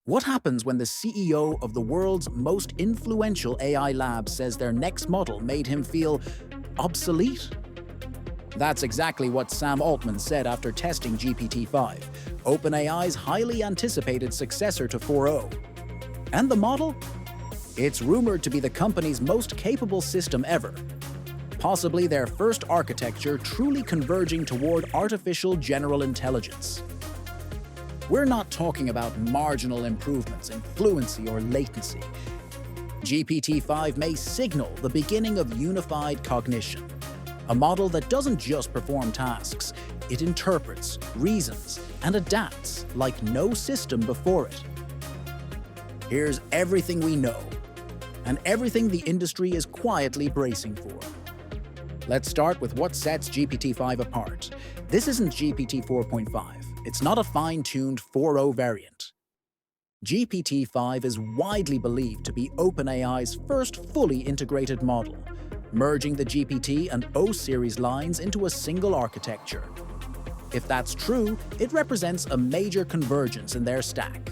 What happens when the CEO of the world's most influential AI lab says their next model made him feel obsolete? That's exactly what Sam Altman said after testing GPT-5, OpenAI's highly anticipated successor to 4.0. And the model? It's rumored to be the company's most capable system ever, possibly their first architecture truly converging toward artificial general intelligence. We're not talking about marginal improvements in fluency or latency. GPT-5 may signal the beginning of unified cognition, a model that doesn't just perform tasks, it interprets, reasons, and adapts like no system before it. Here's everything we know, and everything the industry is quietly bracing for. Let's start with what sets GPT-5 apart. This isn't GPT 4.5. It's not a fine-tuned 4.0 variant. GPT-5 is widely believed to be OpenAI's first fully integrated model, merging the GPT and O series lines into a single architecture. If that's true, it represents a major convergence in their stack,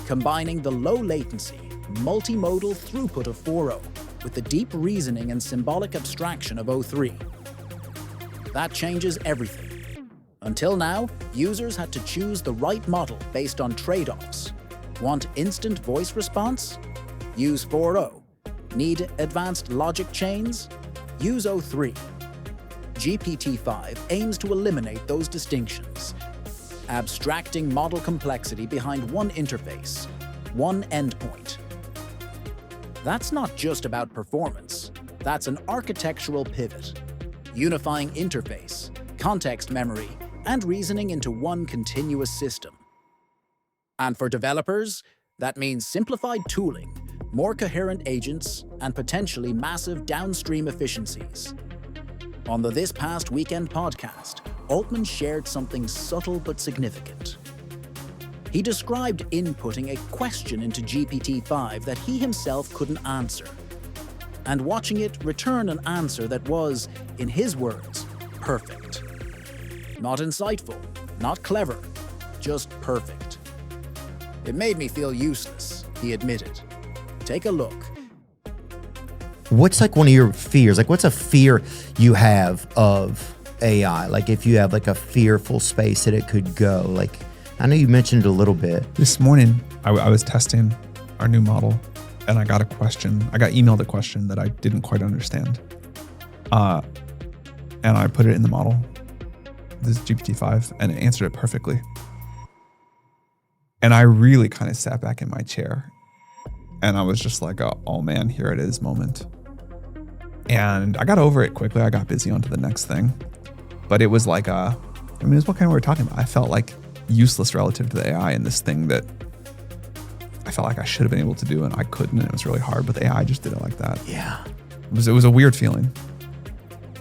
combining the low-latency, multimodal throughput of 4.0 with the deep reasoning and symbolic abstraction of 0.3. That changes everything. Until now, users had to choose the right model based on trade-offs. Want instant voice response? Use 4.0. Need advanced logic chains? Use 0.3. GPT-5 aims to eliminate those distinctions, abstracting model complexity behind one interface, one endpoint. That's not just about performance. That's an architectural pivot, unifying interface, context memory, and reasoning into one continuous system. And for developers, that means simplified tooling, more coherent agents, and potentially massive downstream efficiencies. On the This Past Weekend podcast, Altman shared something subtle but significant. He described inputting a question into GPT-5 that he himself couldn't answer, and watching it return an answer that was, in his words, perfect. Not insightful, not clever, just perfect. It made me feel useless, he admitted. Take a look. What's like one of your fears? Like what's a fear you have of AI? Like if you have like a fearful space that it could go, like I know you mentioned a little bit. This morning, I was testing our new model and I got emailed a question that I didn't quite understand. And I put it in the model, this GPT-5, and it answered it perfectly. And I really kind of sat back in my chair and I was just like, oh man, here it is moment. And I got over it quickly. I got busy onto the next thing. But it was like, it's what kind of we were talking about. I felt like useless relative to the AI and this thing that I felt like I should have been able to do and I couldn't, and it was really hard, but the AI just did it like that. Yeah. It was a weird feeling.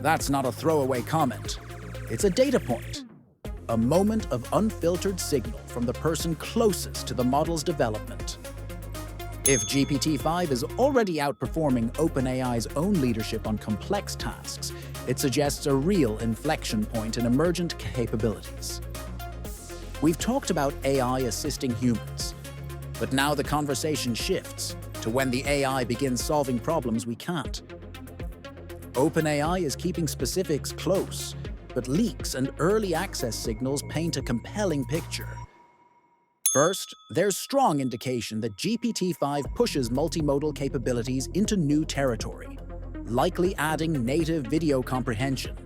That's not a throwaway comment. It's a data point. A moment of unfiltered signal from the person closest to the model's development. If GPT-5 is already outperforming OpenAI's own leadership on complex tasks, it suggests a real inflection point in emergent capabilities. We've talked about AI assisting humans, but now the conversation shifts to when the AI begins solving problems we can't. OpenAI is keeping specifics close, but leaks and early access signals paint a compelling picture. First, there's strong indication that GPT-5 pushes multimodal capabilities into new territory, likely adding native video comprehension.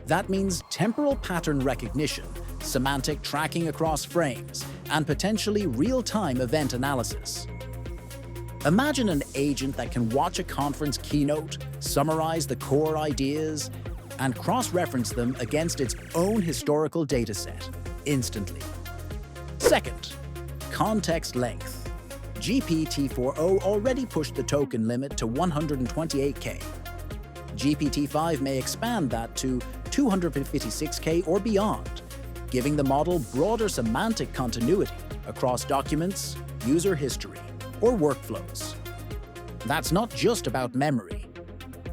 That means temporal pattern recognition, semantic tracking across frames, and potentially real-time event analysis. Imagine an agent that can watch a conference keynote, summarize the core ideas, and cross-reference them against its own historical dataset instantly. Second, context length. GPT-4.0 already pushed the token limit to 128K. GPT-5 may expand that to 256K or beyond, giving the model broader semantic continuity across documents, user history, or workflows. That's not just about memory.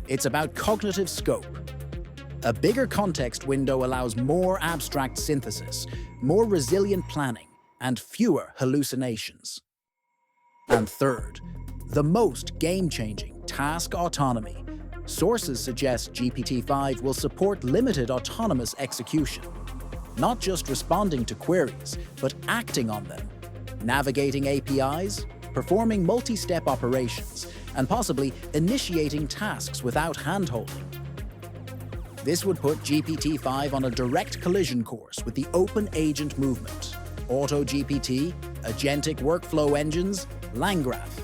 It's about cognitive scope. A bigger context window allows more abstract synthesis, more resilient planning, and fewer hallucinations. And third, the most game-changing task autonomy. Sources suggest GPT-5 will support limited autonomous execution, not just responding to queries, but acting on them, navigating APIs, performing multi-step operations, and possibly initiating tasks without hand-holding. This would put GPT-5 on a direct collision course with the open agent movement, AutoGPT, agentic workflow engines, LangGraph.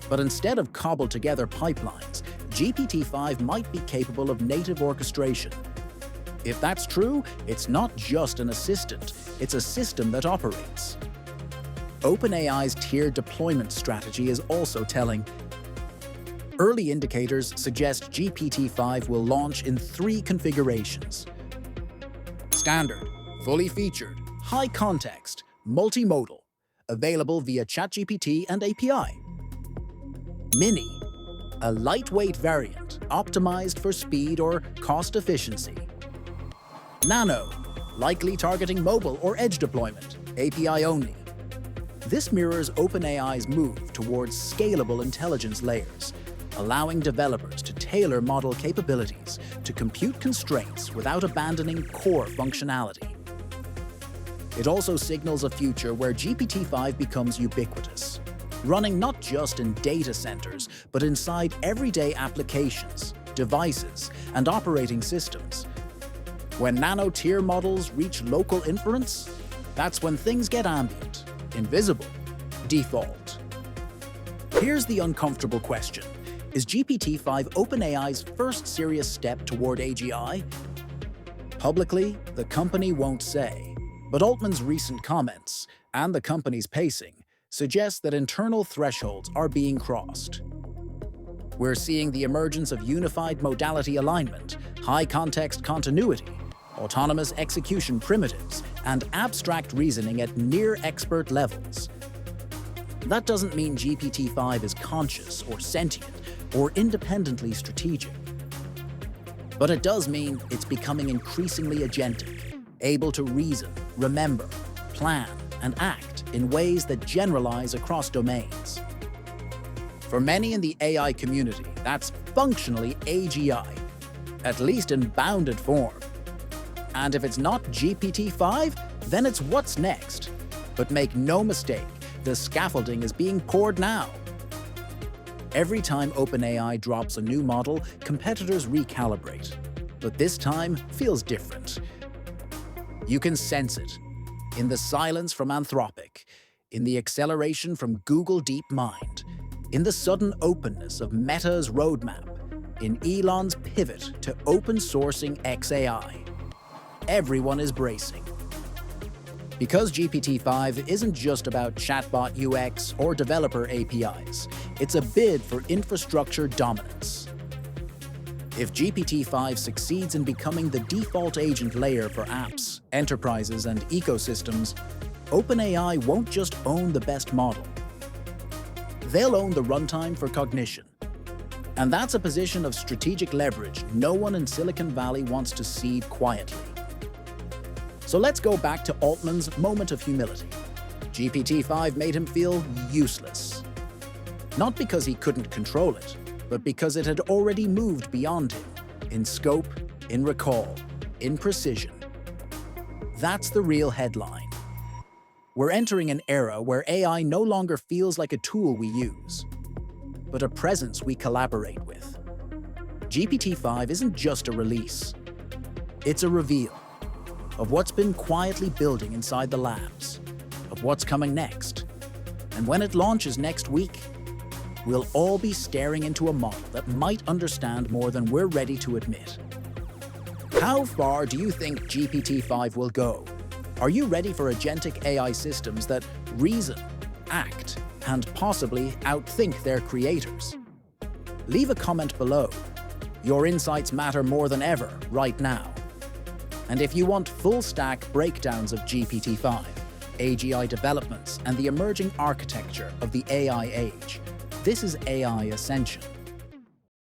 But instead of cobbled-together pipelines, GPT-5 might be capable of native orchestration. If that's true, it's not just an assistant, it's a system that operates. OpenAI's tiered deployment strategy is also telling. Early indicators suggest GPT-5 will launch in 3 configurations. Standard, fully featured, high context, multimodal, available via ChatGPT and API. Mini, a lightweight variant optimized for speed or cost efficiency. Nano, likely targeting mobile or edge deployment, API only. This mirrors OpenAI's move towards scalable intelligence layers, allowing developers to tailor model capabilities to compute constraints without abandoning core functionality. It also signals a future where GPT-5 becomes ubiquitous, running not just in data centers, but inside everyday applications, devices, and operating systems. When nano-tier models reach local inference, that's when things get ambient, invisible, default. Here's the uncomfortable question. Is GPT-5 OpenAI's first serious step toward AGI? Publicly, the company won't say, but Altman's recent comments, and the company's pacing, suggest that internal thresholds are being crossed. We're seeing the emergence of unified modality alignment, high-context continuity, autonomous execution primitives, and abstract reasoning at near-expert levels. That doesn't mean GPT-5 is conscious or sentient or independently strategic. But it does mean it's becoming increasingly agentic, able to reason, remember, plan, and act in ways that generalize across domains. For many in the AI community, that's functionally AGI, at least in bounded form. And if it's not GPT-5, then it's what's next. But make no mistake, the scaffolding is being poured now. Every time OpenAI drops a new model, competitors recalibrate. But this time feels different. You can sense it in the silence from Anthropic, in the acceleration from Google DeepMind, in the sudden openness of Meta's roadmap, in Elon's pivot to open sourcing XAI. Everyone is bracing. Because GPT-5 isn't just about chatbot UX or developer APIs, it's a bid for infrastructure dominance. If GPT-5 succeeds in becoming the default agent layer for apps, enterprises, and ecosystems, OpenAI won't just own the best model. They'll own the runtime for cognition. And that's a position of strategic leverage no one in Silicon Valley wants to cede quietly. So let's go back to Altman's moment of humility. GPT-5 made him feel useless. Not because he couldn't control it, but because it had already moved beyond him, in scope, in recall, in precision. That's the real headline. We're entering an era where AI no longer feels like a tool we use, but a presence we collaborate with. GPT-5 isn't just a release. It's a reveal of what's been quietly building inside the labs, of what's coming next. And when it launches next week, we'll all be staring into a model that might understand more than we're ready to admit. How far do you think GPT-5 will go? Are you ready for agentic AI systems that reason, act, and possibly outthink their creators? Leave a comment below. Your insights matter more than ever right now. And if you want full-stack breakdowns of GPT-5, AGI developments, and the emerging architecture of the AI age, this is AI Ascension.